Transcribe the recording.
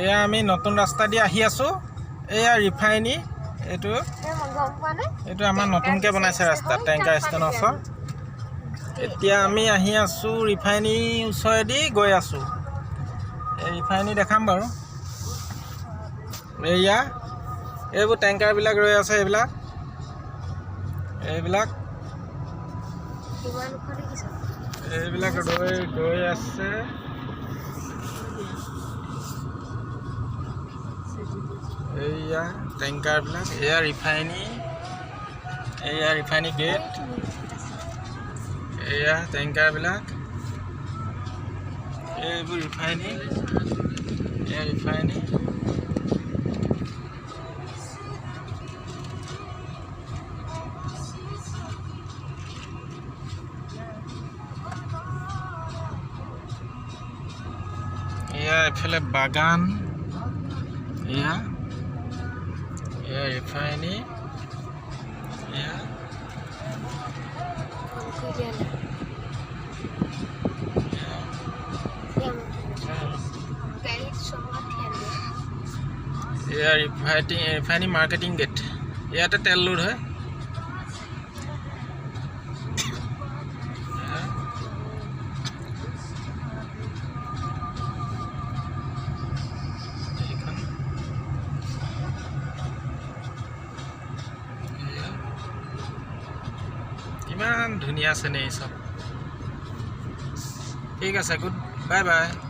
এয়া আমি নতুন ৰাস্তা দি আহি আছো এয়া ৰিফাইনি এইটো আমাৰ নতুনকে বনাইছে ৰাস্তা টেংকাৰ ষ্টেনৰ ওচৰ এতিয়া আমি আহি আছো ৰিফাইনি ওচৰেদি গৈ আছো এই ৰিফাইনি দেখাম বাৰু এয়া এইবোৰ টেংকাৰ বিলাক ৰৈ আছে এইবিলাক ৰৈ আছে এয়া টেংকাৰ বিলাক এয়া ৰিফাইনি গেট এয়া টেংকাৰ বিলাক এইবোৰ ৰিফাইনি এয়া এফালে বাগান এয়া ৰিফাইনি ৰিফাইনি মাৰ্কেটিং গেট ইয়াতে তেল লোড হয় ইমান ধুনীয়া আছে নে এই সব ঠিক আছে গুড বাই বাই